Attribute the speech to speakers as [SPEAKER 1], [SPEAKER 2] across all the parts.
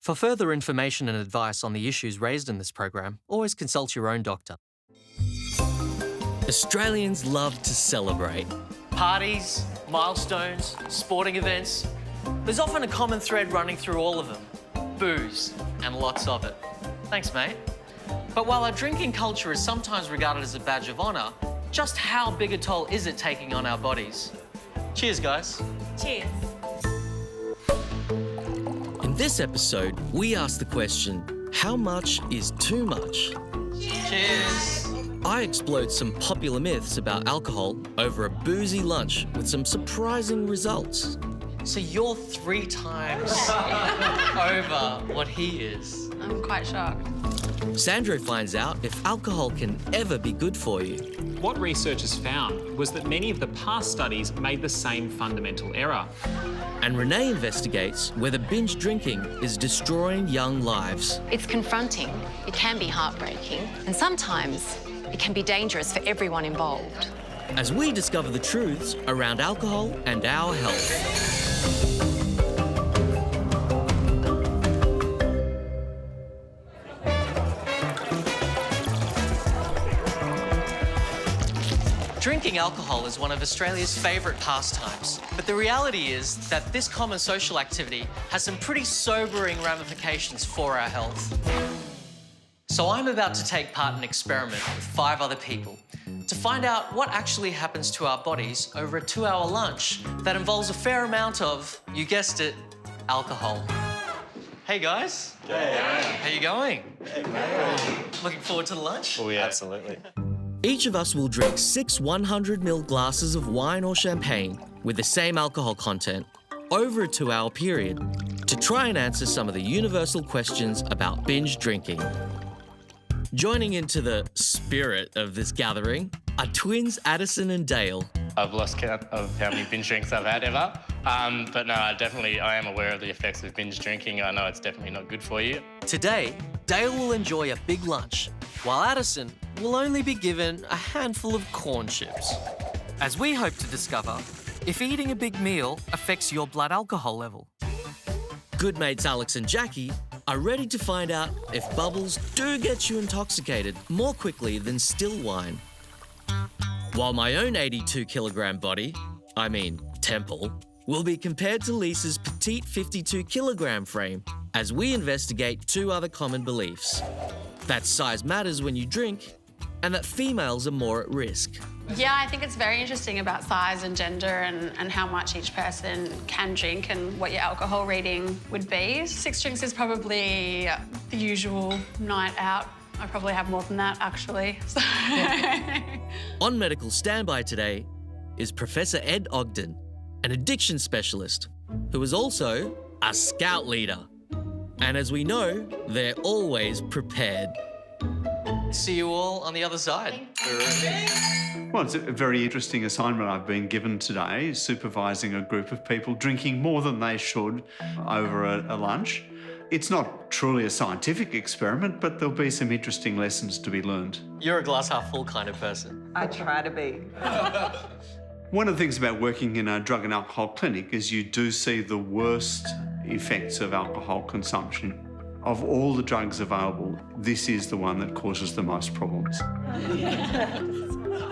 [SPEAKER 1] For further information and advice on the issues raised in this program, always consult your own doctor. Australians love to celebrate. Parties, milestones, sporting events. There's often a common thread running through all of them. Booze, and lots of it. Thanks, mate. But while our drinking culture is sometimes regarded as a badge of honour, just how big a toll is it taking on our bodies? Cheers, guys.
[SPEAKER 2] Cheers.
[SPEAKER 1] In this episode, we ask the question, how much is too much? Cheers. I explode some popular myths about alcohol over a boozy lunch with some surprising results. So you're 3 times over what he is.
[SPEAKER 2] I'm quite shocked.
[SPEAKER 1] Sandro finds out if alcohol can ever be good for you.
[SPEAKER 3] What researchers found was that many of the past studies made the same fundamental error.
[SPEAKER 1] And Renee investigates whether binge drinking is destroying young lives.
[SPEAKER 4] It's confronting, it can be heartbreaking, and sometimes it can be dangerous for everyone involved.
[SPEAKER 1] As we discover the truths around alcohol and our health. Drinking alcohol is one of Australia's favourite pastimes, but the reality is that this common social activity has some pretty sobering ramifications for our health. So I'm about to take part in an experiment with 5 other people to find out what actually happens to our bodies over a 2-hour lunch that involves a fair amount of, you guessed it, alcohol. Hey guys.
[SPEAKER 5] Hey.
[SPEAKER 1] How you going?
[SPEAKER 5] Hey.
[SPEAKER 1] Looking forward to the lunch?
[SPEAKER 5] Oh yeah, absolutely.
[SPEAKER 1] Each of us will drink 6 100ml glasses of wine or champagne with the same alcohol content over a 2-hour period to try and answer some of the universal questions about binge drinking. Joining into the spirit of this gathering are twins Addison and Dale.
[SPEAKER 5] I've lost count of how many binge drinks I've had ever. But no, I am aware of the effects of binge drinking. I know it's definitely not good for you.
[SPEAKER 1] Today, Dale will enjoy a big lunch, while Addison will only be given a handful of corn chips. As we hope to discover if eating a big meal affects your blood alcohol level. Good mates Alex and Jackie are ready to find out if bubbles do get you intoxicated more quickly than still wine. While my own 82-kilogram body, temple, will be compared to Lisa's petite 52-kilogram frame as we investigate 2 other common beliefs. That size matters when you drink and that females are more at risk.
[SPEAKER 2] Yeah, I think it's very interesting about size and gender and how much each person can drink and what your alcohol rating would be. 6 drinks is probably the usual night out. I probably have more than that, actually. So.
[SPEAKER 1] On medical standby today is Professor Ed Ogden, an addiction specialist who is also a scout leader. And as we know, they're always prepared. See you all on the other side.
[SPEAKER 6] Well, it's a very interesting assignment I've been given today, supervising a group of people drinking more than they should over a lunch. It's not truly a scientific experiment, but there'll be some interesting lessons to be learned.
[SPEAKER 1] You're a glass half full kind of person.
[SPEAKER 7] I try to be.
[SPEAKER 6] One of the things about working in a drug and alcohol clinic is you do see the worst effects of alcohol consumption. Of all the drugs available, this is the one that causes the most problems.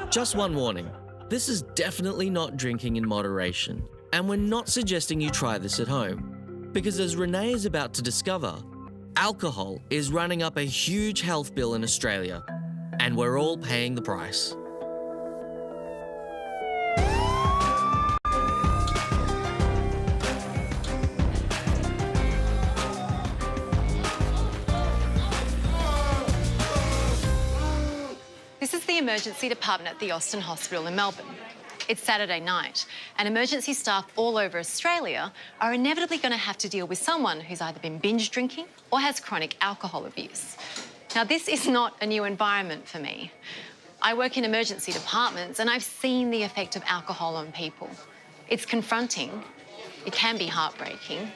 [SPEAKER 1] Just one warning, this is definitely not drinking in moderation, and we're not suggesting you try this at home. Because as Renee is about to discover, alcohol is running up a huge health bill in Australia, and we're all paying the price.
[SPEAKER 4] This is the emergency department at the Austin Hospital in Melbourne. It's Saturday night, and emergency staff all over Australia are inevitably going to have to deal with someone who's either been binge drinking or has chronic alcohol abuse. Now, this is not a new environment for me. I work in emergency departments, and I've seen the effect of alcohol on people. It's confronting, it can be heartbreaking,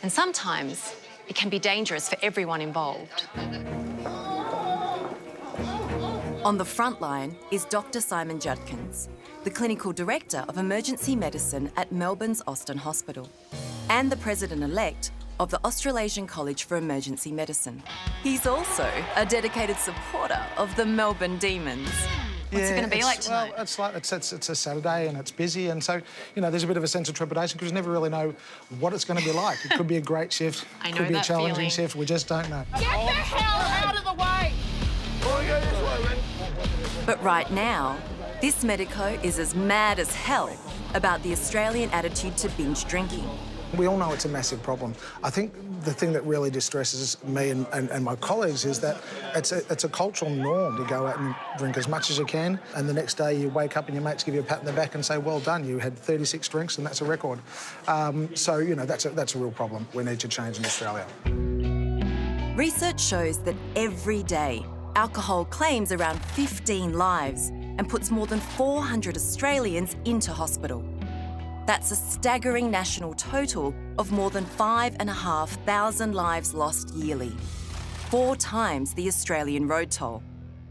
[SPEAKER 4] and sometimes it can be dangerous for everyone involved.
[SPEAKER 8] On the front line is Dr. Simon Judkins, the Clinical Director of Emergency Medicine at Melbourne's Austin Hospital, and the President-elect of the Australasian College for Emergency Medicine. He's also a dedicated supporter of the Melbourne Demons.
[SPEAKER 2] What's it going to be like tonight?
[SPEAKER 7] Well, it's a Saturday and it's busy, and so, you know, there's a bit of a sense of trepidation because you never really know what it's going to be like. It could be a great shift,
[SPEAKER 4] I know
[SPEAKER 7] could be a
[SPEAKER 4] that
[SPEAKER 7] challenging
[SPEAKER 4] feeling.
[SPEAKER 7] shift, we just don't know.
[SPEAKER 9] Get the hell out of the way!
[SPEAKER 8] But right now, this medico is as mad as hell about the Australian attitude to binge drinking.
[SPEAKER 7] We all know it's a massive problem. I think the thing that really distresses me and my colleagues is that it's a cultural norm to go out and drink as much as you can, and the next day you wake up and your mates give you a pat on the back and say, well done, you had 36 drinks and that's a record. So, you know, that's a real problem we need to change in Australia.
[SPEAKER 8] Research shows that every day, alcohol claims around 15 lives and puts more than 400 Australians into hospital. That's a staggering national total of more than 5,500 lives lost yearly, 4 times the Australian road toll.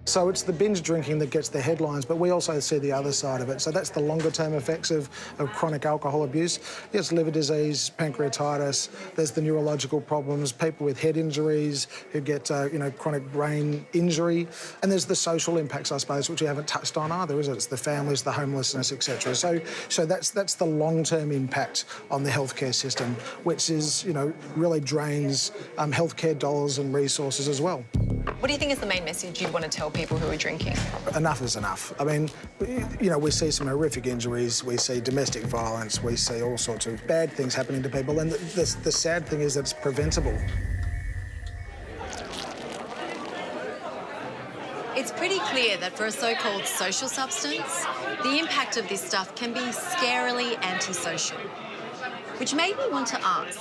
[SPEAKER 7] So it's the binge drinking that gets the headlines, but we also see the other side of it. So that's the longer-term effects of chronic alcohol abuse. Yes, liver disease, pancreatitis, there's the neurological problems, people with head injuries who get, you know, chronic brain injury. And there's the social impacts, I suppose, which we haven't touched on either, is it? It's the families, the homelessness, etc. So that's the long-term impact on the healthcare system, which is, you know, really drains healthcare dollars and resources as well.
[SPEAKER 10] What do you think is the main message you'd want to tell people who are drinking?
[SPEAKER 7] Enough is enough. I mean, you know, we see some horrific injuries, we see domestic violence, we see all sorts of bad things happening to people, and the sad thing is that it's preventable.
[SPEAKER 4] It's pretty clear that for a so-called social substance, the impact of this stuff can be scarily antisocial. Which made me want to ask,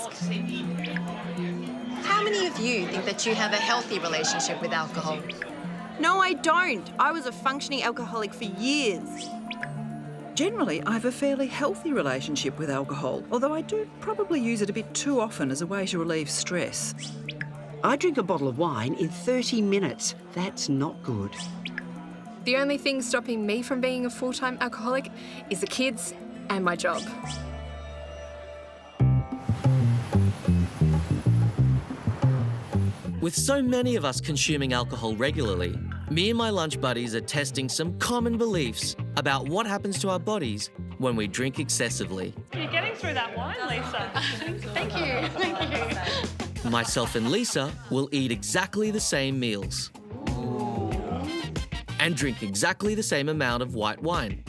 [SPEAKER 4] how many of you think that you have a healthy relationship with alcohol?
[SPEAKER 11] No, I don't. I was a functioning alcoholic for years.
[SPEAKER 12] Generally, I have a fairly healthy relationship with alcohol, although I do probably use it a bit too often as a way to relieve stress.
[SPEAKER 13] I drink a bottle of wine in 30 minutes. That's not good.
[SPEAKER 14] The only thing stopping me from being a full-time alcoholic is the kids and my job.
[SPEAKER 1] With so many of us consuming alcohol regularly, me and my lunch buddies are testing some common beliefs about what happens to our bodies when we drink excessively.
[SPEAKER 15] You're getting through that wine, Lisa.
[SPEAKER 2] Thank you. Thank you.
[SPEAKER 1] Myself and Lisa will eat exactly the same meals and drink exactly the same amount of white wine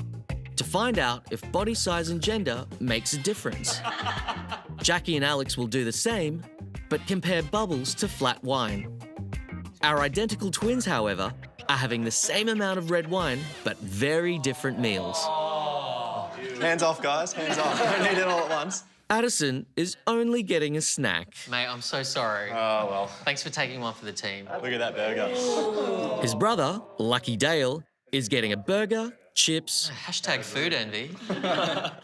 [SPEAKER 1] to find out if body size and gender makes a difference. Jackie and Alex will do the same, but compare bubbles to flat wine. Our identical twins, however, are having the same amount of red wine, but very different meals.
[SPEAKER 16] Hands off, guys, hands off. Don't need it all at once.
[SPEAKER 1] Addison is only getting a snack. Mate, I'm so sorry.
[SPEAKER 16] Oh, well.
[SPEAKER 1] Thanks for taking one for the team.
[SPEAKER 16] Look at that burger.
[SPEAKER 1] His brother, Lucky Dale, is getting a burger, chips...
[SPEAKER 17] Hashtag food envy.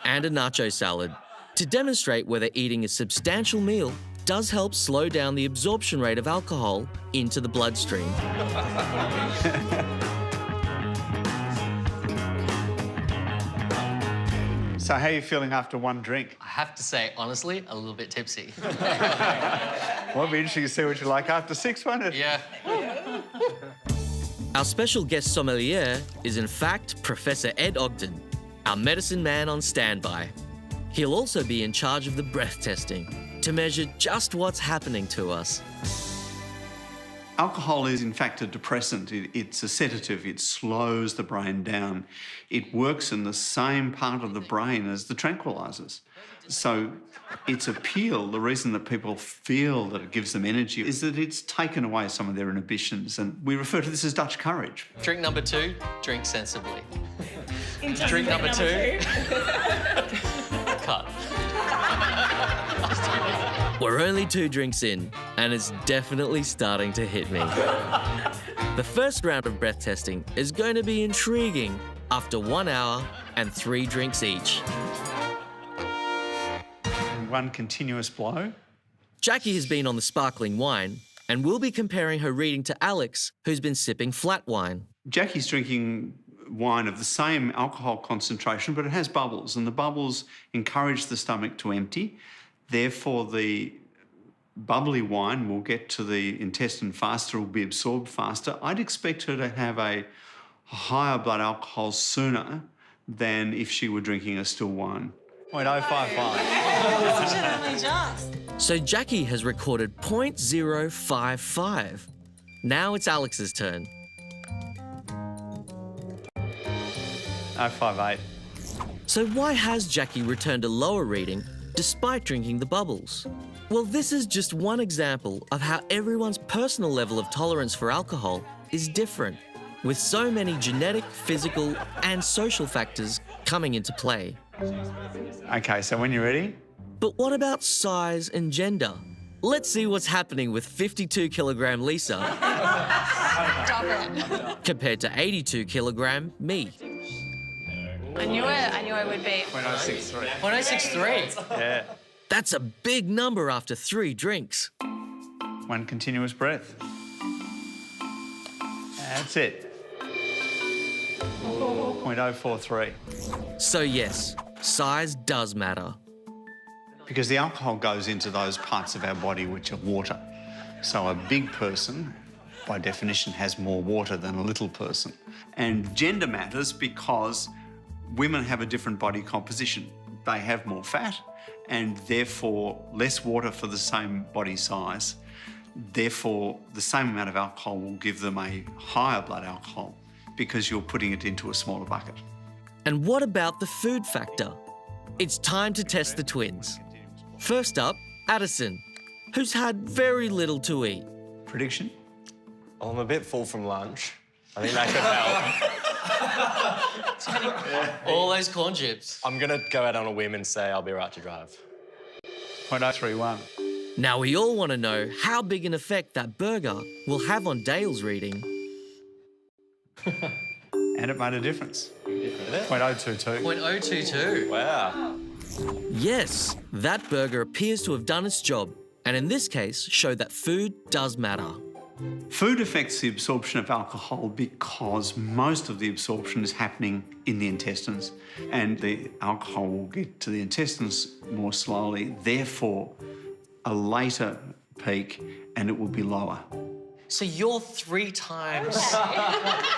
[SPEAKER 1] ...and a nacho salad to demonstrate whether eating a substantial meal does help slow down the absorption rate of alcohol into the bloodstream.
[SPEAKER 6] So how are you feeling after one drink?
[SPEAKER 17] I have to say, honestly, a little bit tipsy.
[SPEAKER 6] Well, it'll be interesting to see what you're like after 6, won't it?
[SPEAKER 17] Yeah.
[SPEAKER 1] Our special guest sommelier is in fact Professor Ed Ogden, our medicine man on standby. He'll also be in charge of the breath testing to measure just what's happening to us.
[SPEAKER 6] Alcohol is in fact a depressant. It's a sedative. It slows the brain down. It works in the same part of the brain as the tranquilizers. So its appeal, the reason that people feel that it gives them energy, is that it's taken away some of their inhibitions, and we refer to this as Dutch courage.
[SPEAKER 17] Drink number 2, drink sensibly.
[SPEAKER 15] Drink number 2.
[SPEAKER 17] Cut.
[SPEAKER 1] We're only 2 drinks in, and it's definitely starting to hit me. The first round of breath testing is going to be intriguing after 1 hour and 3 drinks each.
[SPEAKER 6] One continuous blow.
[SPEAKER 1] Jackie has been on the sparkling wine, and we'll be comparing her reading to Alex, who's been sipping flat wine.
[SPEAKER 6] Jackie's drinking wine of the same alcohol concentration, but it has bubbles, and the bubbles encourage the stomach to empty. Therefore, the bubbly wine will get to the intestine faster, will be absorbed faster. I'd expect her to have a higher blood alcohol sooner than if she were drinking a still wine.
[SPEAKER 16] 0.055.
[SPEAKER 1] So Jackie has recorded 0.055. Now it's Alex's turn.
[SPEAKER 16] 0.58.
[SPEAKER 1] So why has Jackie returned a lower reading despite drinking the bubbles? Well, this is just one example of how everyone's personal level of tolerance for alcohol is different, with so many genetic, physical and social factors coming into play.
[SPEAKER 6] Okay, so when you're ready?
[SPEAKER 1] But what about size and gender? Let's see what's happening with 52-kilogram Lisa compared to 82-kilogram me.
[SPEAKER 2] I knew it would be.
[SPEAKER 16] 0.063.
[SPEAKER 1] 0.063?
[SPEAKER 16] Yeah.
[SPEAKER 1] That's a big number after 3 drinks.
[SPEAKER 6] One continuous breath. That's it. 0.043.
[SPEAKER 1] So yes, size does matter.
[SPEAKER 6] Because the alcohol goes into those parts of our body which are water. So a big person, by definition, has more water than a little person. And gender matters because women have a different body composition. They have more fat and therefore less water for the same body size. Therefore, the same amount of alcohol will give them a higher blood alcohol because you're putting it into a smaller bucket.
[SPEAKER 1] And what about the food factor? It's time to test the twins. First up, Addison, who's had very little to eat.
[SPEAKER 6] Prediction?
[SPEAKER 16] Well, I'm a bit full from lunch. I think that could help.
[SPEAKER 17] All those corn chips.
[SPEAKER 16] I'm going to go out on a whim and say I'll be right to drive.
[SPEAKER 6] 0.031.
[SPEAKER 1] Now we all want to know how big an effect that burger will have on Dale's reading.
[SPEAKER 6] And it made a difference. 0.022.
[SPEAKER 17] 0.022.
[SPEAKER 16] Wow.
[SPEAKER 1] Yes, that burger appears to have done its job, and in this case, showed that food does matter.
[SPEAKER 6] Food affects the absorption of alcohol because most of the absorption is happening in the intestines, and the alcohol will get to the intestines more slowly, therefore a later peak, and it will be lower.
[SPEAKER 17] So you're 3 times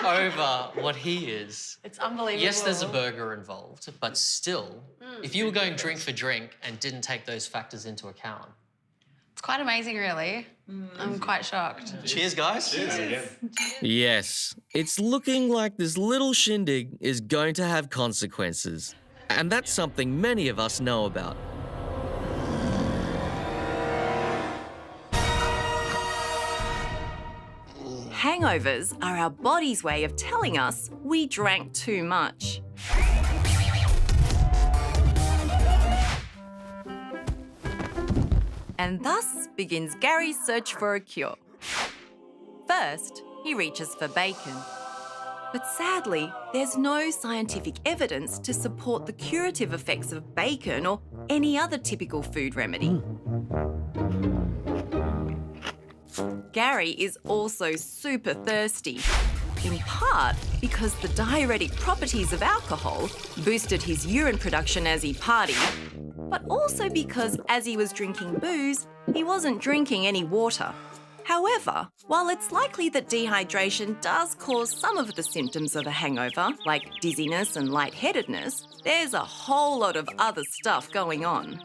[SPEAKER 17] over what he is.
[SPEAKER 2] It's unbelievable.
[SPEAKER 17] Yes, there's a burger involved, but still, if you were going drink for drink and didn't take those factors into account.
[SPEAKER 2] It's quite amazing, really. I'm quite shocked.
[SPEAKER 17] Cheers, guys.
[SPEAKER 2] Cheers.
[SPEAKER 1] Yes, it's looking like this little shindig is going to have consequences. And that's something many of us know about.
[SPEAKER 8] Hangovers are our body's way of telling us we drank too much. And thus begins Gary's search for a cure. First, he reaches for bacon. But sadly, there's no scientific evidence to support the curative effects of bacon or any other typical food remedy. Gary is also super thirsty, in part because the diuretic properties of alcohol boosted his urine production as he partied, but also because as he was drinking booze, he wasn't drinking any water. However, while it's likely that dehydration does cause some of the symptoms of a hangover, like dizziness and lightheadedness, there's a whole lot of other stuff going on.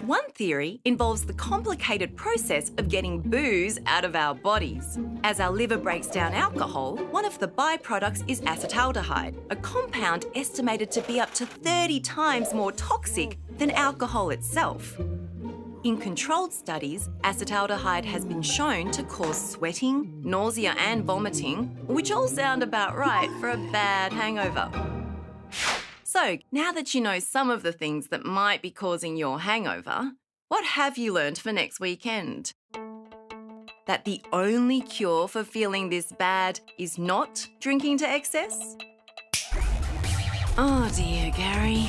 [SPEAKER 8] One theory involves the complicated process of getting booze out of our bodies. As our liver breaks down alcohol, one of the byproducts is acetaldehyde, a compound estimated to be up to 30 times more toxic than alcohol itself. In controlled studies, acetaldehyde has been shown to cause sweating, nausea and vomiting, which all sound about right for a bad hangover. So, now that you know some of the things that might be causing your hangover, what have you learned for next weekend? That the only cure for feeling this bad is not drinking to excess? Oh dear, Gary.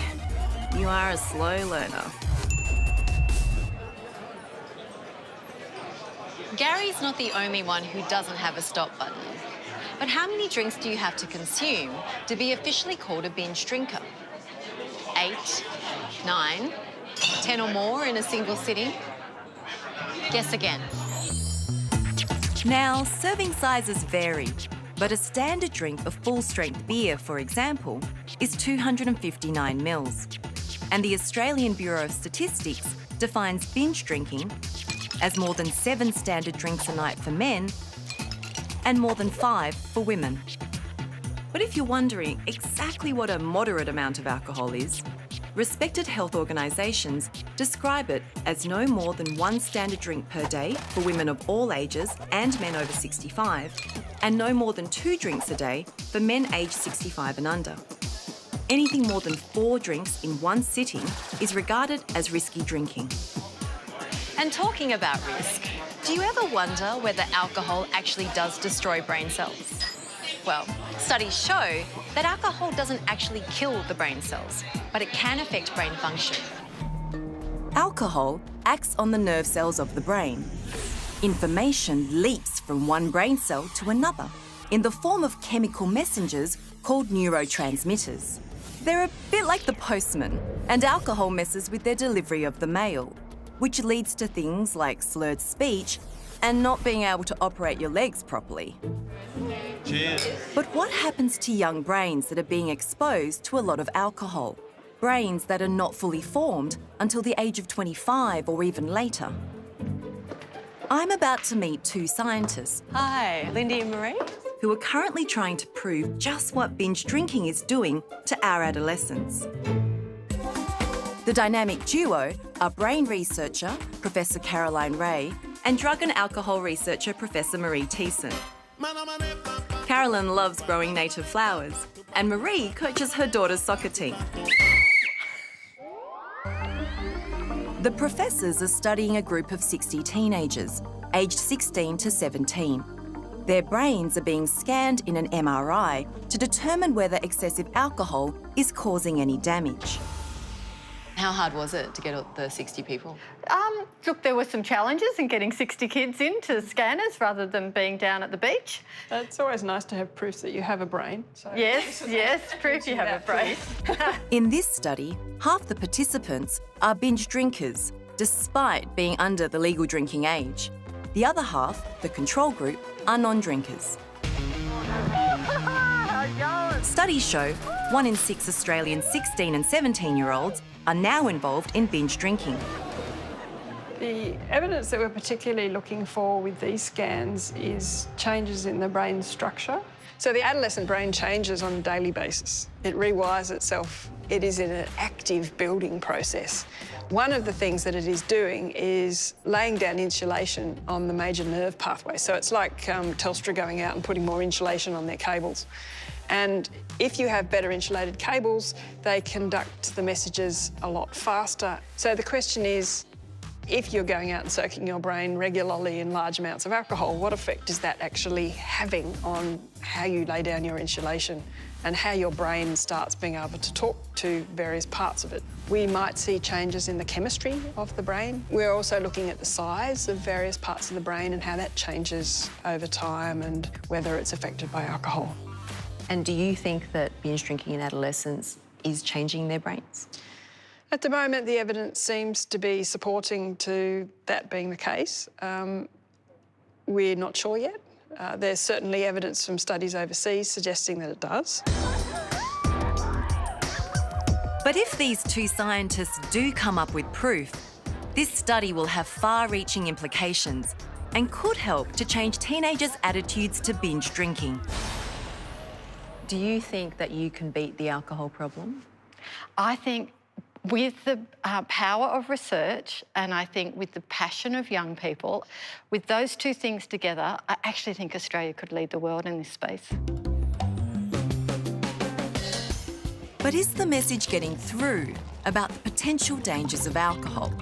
[SPEAKER 8] You are a slow learner.
[SPEAKER 4] Gary's not the only one who doesn't have a stop button. But how many drinks do you have to consume to be officially called a binge drinker? 8, 9, 10 or more in a single sitting? Guess again.
[SPEAKER 8] Now, serving sizes vary, but a standard drink of full-strength beer, for example, is 259 mils. And the Australian Bureau of Statistics defines binge drinking as more than 7 standard drinks a night for men and more than 5 for women. But if you're wondering exactly what a moderate amount of alcohol is, respected health organisations describe it as no more than 1 standard drink per day for women of all ages and men over 65, and no more than 2 drinks a day for men aged 65 and under. Anything more than 4 drinks in one sitting is regarded as risky drinking.
[SPEAKER 4] And talking about risk, do you ever wonder whether alcohol actually does destroy brain cells? Well, studies show that alcohol doesn't actually kill the brain cells, but it can affect brain function.
[SPEAKER 8] Alcohol acts on the nerve cells of the brain. Information leaps from one brain cell to another in the form of chemical messengers called neurotransmitters. They're a bit like the postman, and alcohol messes with their delivery of the mail, which leads to things like slurred speech and not being able to operate your legs properly.
[SPEAKER 16] Cheers.
[SPEAKER 8] But what happens to young brains that are being exposed to a lot of alcohol? Brains that are not fully formed until the age of 25 or even later. I'm about to meet 2 scientists.
[SPEAKER 10] Hi, Lindy and Marie.
[SPEAKER 8] Who are currently trying to prove just what binge drinking is doing to our adolescents. The dynamic duo are brain researcher, Professor Caroline Ray, and drug and alcohol researcher, Professor Marie Thiessen. Carolyn loves growing native flowers, and Marie coaches her daughter's soccer team. The professors are studying a group of 60 teenagers, aged 16 to 17. Their brains are being scanned in an MRI to determine whether excessive alcohol is causing any damage.
[SPEAKER 10] How hard was it to get the 60 people?
[SPEAKER 15] Look, there were some challenges in getting 60 kids into scanners rather than being down at the beach.
[SPEAKER 18] It's always nice to have proof that you have a brain. So.
[SPEAKER 15] Yes, proof you have a brain.
[SPEAKER 8] In this study, half the participants are binge drinkers, despite being under the legal drinking age. The other half, the control group, are non-drinkers. Studies show 1 in 6 Australian 16 and 17-year-olds are now involved in binge drinking.
[SPEAKER 18] The evidence that we're particularly looking for with these scans is changes in the brain structure. So the adolescent brain changes on a daily basis. It rewires itself. It is in an active building process. One of the things that it is doing is laying down insulation on the major nerve pathway. So it's like Telstra going out and putting more insulation on their cables. And if you have better insulated cables, they conduct the messages a lot faster. So the question is, if you're going out and soaking your brain regularly in large amounts of alcohol, what effect is that actually having on how you lay down your insulation and how your brain starts being able to talk to various parts of it? We might see changes in the chemistry of the brain. We're also looking at the size of various parts of the brain and how that changes over time and whether it's affected by alcohol.
[SPEAKER 10] And do you think that binge drinking in adolescents is changing their brains?
[SPEAKER 18] At the moment, the evidence seems to be supporting to that being the case. We're not sure yet. There's certainly evidence from studies overseas suggesting that it does.
[SPEAKER 8] But if these 2 scientists do come up with proof, this study will have far-reaching implications and could help to change teenagers' attitudes to binge drinking.
[SPEAKER 10] Do you think that you can beat the alcohol problem?
[SPEAKER 15] I think with the power of research and I think with the passion of young people, with those 2 things together, I actually think Australia could lead the world in this space.
[SPEAKER 8] But is the message getting through about the potential dangers of alcohol?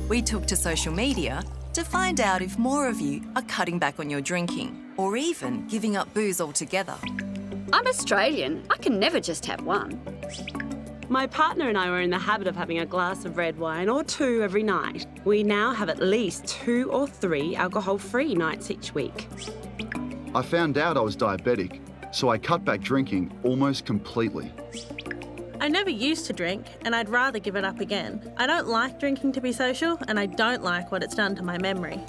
[SPEAKER 8] We took to social media to find out if more of you are cutting back on your drinking or even giving up booze altogether.
[SPEAKER 19] I'm Australian. I can never just have one.
[SPEAKER 20] My partner and I were in the habit of having a glass of red wine or 2 every night. We now have at least 2 or 3 alcohol-free nights each week.
[SPEAKER 21] I found out I was diabetic, so I cut back drinking almost completely. I never used to drink, and I'd rather give it up again. I don't like drinking to be social, and I don't like what it's done to my memory.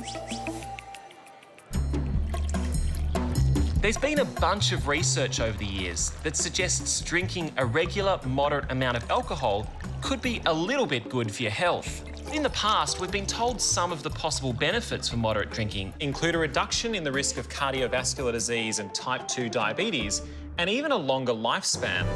[SPEAKER 22] There's been a bunch of research over the years that suggests drinking a regular, moderate amount of alcohol could be a little bit good for your health. In the past, we've been told some of the possible benefits for moderate drinking include a reduction in the risk of cardiovascular disease and type 2 diabetes, and even a longer lifespan.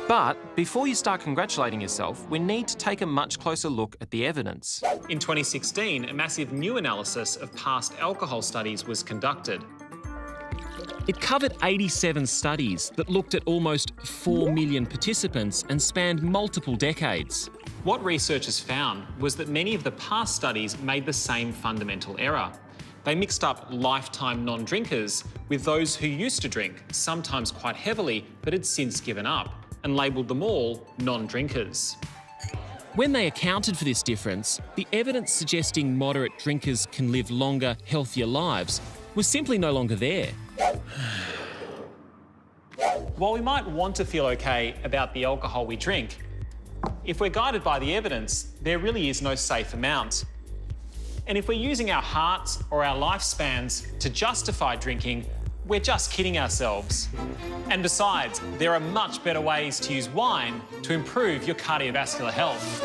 [SPEAKER 22] But before you start congratulating yourself, we need to take a much closer look at the evidence. In 2016, a massive new analysis of past alcohol studies was conducted. It covered 87 studies that looked at almost 4 million participants and spanned multiple decades. What researchers found was that many of the past studies made the same fundamental error. They mixed up lifetime non-drinkers with those who used to drink, sometimes quite heavily, but had since given up, and labelled them all non-drinkers. When they accounted for this difference, the evidence suggesting moderate drinkers can live longer, healthier lives was simply no longer there. While we might want to feel okay about the alcohol we drink, if we're guided by the evidence, there really is no safe amount. And if we're using our hearts or our lifespans to justify drinking, we're just kidding ourselves. And besides, there are much better ways to use wine to improve your cardiovascular health.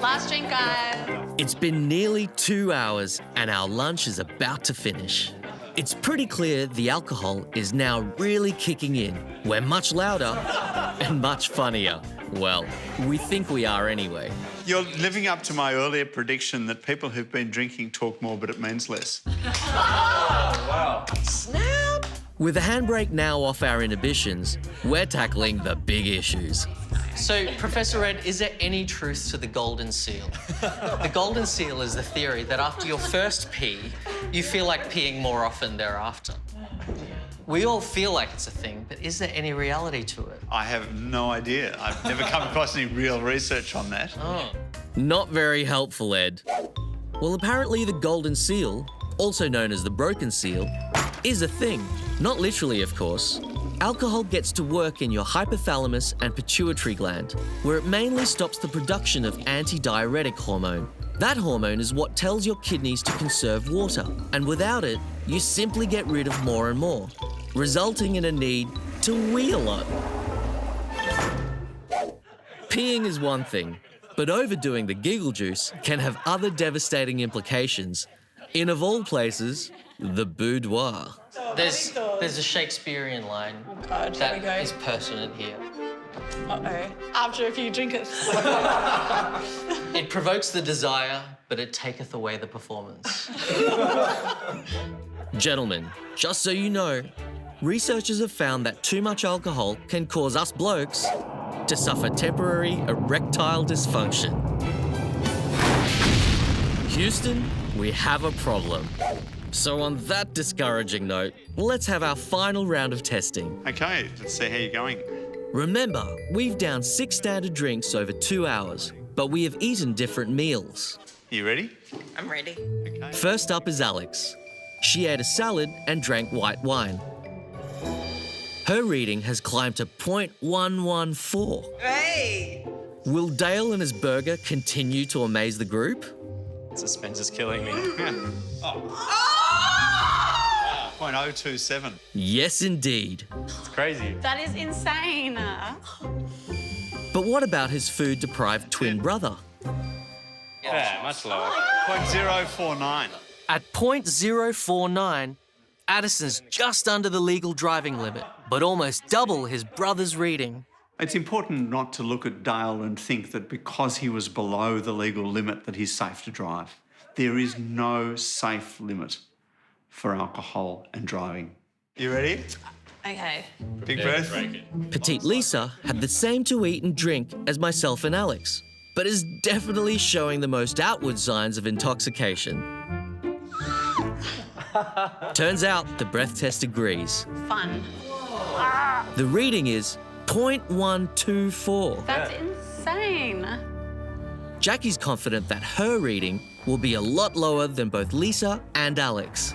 [SPEAKER 2] Last drink, guys.
[SPEAKER 1] It's been nearly 2 hours and our lunch is about to finish. It's pretty clear the alcohol is now really kicking in. We're much louder and much funnier. Well, we think we are anyway.
[SPEAKER 6] You're living up to my earlier prediction that people who've been drinking talk more, but it means less.
[SPEAKER 1] Wow. Snap! With the handbrake now off our inhibitions, we're tackling the big issues.
[SPEAKER 17] So, Professor Ed, is there any truth to the golden seal? The golden seal is the theory that after your first pee, you feel like peeing more often thereafter. We all feel like it's a thing, but is there any reality to it?
[SPEAKER 6] I have no idea. I've never come across any real research on that.
[SPEAKER 17] Oh.
[SPEAKER 1] Not very helpful, Ed. Well, apparently the golden seal, also known as the broken seal, is a thing. Not literally, of course. Alcohol gets to work in your hypothalamus and pituitary gland, where it mainly stops the production of antidiuretic hormone. That hormone is what tells your kidneys to conserve water, and without it, you simply get rid of more and more, resulting in a need to wee a lot. Peeing is one thing, but overdoing the giggle juice can have other devastating implications. In, of all places, the boudoir.
[SPEAKER 17] There's a Shakespearean line that is pertinent here.
[SPEAKER 2] Uh-oh. After a few drinkers.
[SPEAKER 17] It provokes the desire, but it taketh away the performance.
[SPEAKER 1] Gentlemen, just so you know, researchers have found that too much alcohol can cause us blokes to suffer temporary erectile dysfunction. Houston, we have a problem. So on that discouraging note, let's have our final round of testing.
[SPEAKER 6] Okay, let's see how you're going.
[SPEAKER 1] Remember, we've downed 6 standard drinks over 2 hours, but we have eaten different meals.
[SPEAKER 6] You ready?
[SPEAKER 23] I'm ready.
[SPEAKER 6] Okay.
[SPEAKER 1] First up is Alex. She ate a salad and drank white wine. Her reading has climbed to 0.114.
[SPEAKER 23] Hey!
[SPEAKER 1] Will Dale and his burger continue to amaze the group?
[SPEAKER 16] Suspense is killing me.
[SPEAKER 6] Oh. 0.027.
[SPEAKER 1] Yes, indeed.
[SPEAKER 16] It's crazy.
[SPEAKER 2] That is insane.
[SPEAKER 1] But what about his food-deprived twin brother?
[SPEAKER 16] Yeah, much lower.
[SPEAKER 6] 0.049.
[SPEAKER 1] At 0.049, Addison's just under the legal driving limit, but almost double his brother's reading.
[SPEAKER 6] It's important not to look at Dale and think that because he was below the legal limit that he's safe to drive. There is no safe limit for alcohol and driving. You ready?
[SPEAKER 2] Okay.
[SPEAKER 6] Big breath.
[SPEAKER 1] Petite Lisa had the same to eat and drink as myself and Alex, but is definitely showing the most outward signs of intoxication. Turns out the breath test agrees.
[SPEAKER 2] Fun.
[SPEAKER 1] The reading is 0.124.
[SPEAKER 2] That's insane. insane.
[SPEAKER 1] Jackie's confident that her reading will be a lot lower than both Lisa and Alex.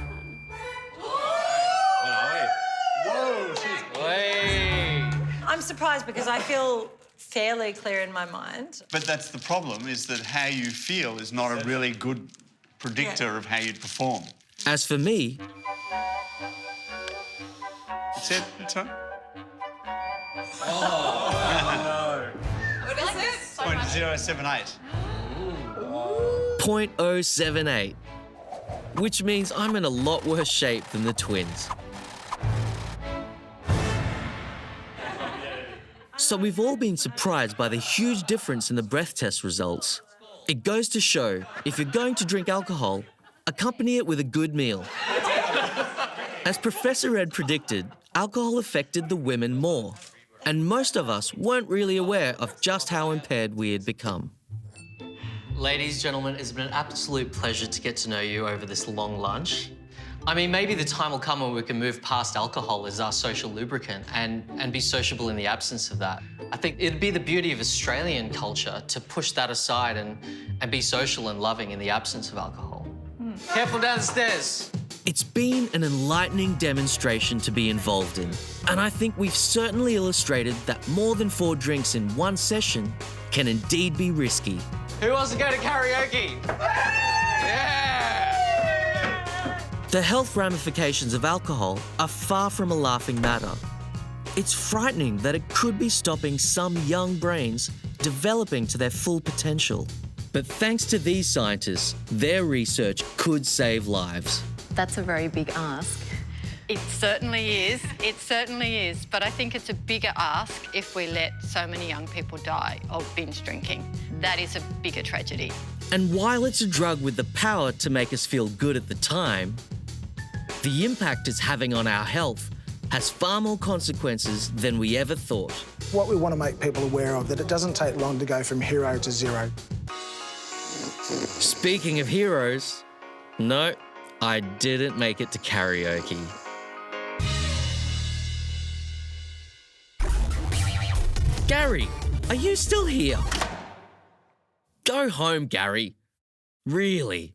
[SPEAKER 3] I'm surprised because I feel fairly clear in my mind.
[SPEAKER 6] But that's the problem, is that how you feel is not a really good predictor of how you'd perform.
[SPEAKER 1] As for me...
[SPEAKER 6] That's it, that's right.
[SPEAKER 3] Oh, no. What is it?
[SPEAKER 6] 0.078.
[SPEAKER 1] 0.078, which means I'm in a lot worse shape than the twins. So we've all been surprised by the huge difference in the breath test results. It goes to show, if you're going to drink alcohol, accompany it with a good meal. As Professor Ed predicted, alcohol affected the women more, and most of us weren't really aware of just how impaired we had become.
[SPEAKER 17] Ladies, gentlemen, it's been an absolute pleasure to get to know you over this long lunch. I mean, maybe the time will come when we can move past alcohol as our social lubricant and be sociable in the absence of that. I think it'd be the beauty of Australian culture to push that aside and be social and loving in the absence of alcohol. Careful down the stairs.
[SPEAKER 1] It's been an enlightening demonstration to be involved in, and I think we've certainly illustrated that more than 4 drinks in one session can indeed be risky.
[SPEAKER 17] Who wants to go to karaoke? Yeah!
[SPEAKER 1] The health ramifications of alcohol are far from a laughing matter. It's frightening that it could be stopping some young brains developing to their full potential. But thanks to these scientists, their research could save lives.
[SPEAKER 4] That's a very big ask.
[SPEAKER 15] It certainly is. It certainly is. But I think it's a bigger ask if we let so many young people die of binge drinking. That is a bigger tragedy.
[SPEAKER 1] And while it's a drug with the power to make us feel good at the time, the impact it's having on our health has far more consequences than we ever thought.
[SPEAKER 7] What we want to make people aware of, that it doesn't take long to go from hero to zero.
[SPEAKER 1] Speaking of heroes, no, I didn't make it to karaoke. Gary, are you still here? Go home, Gary. Really.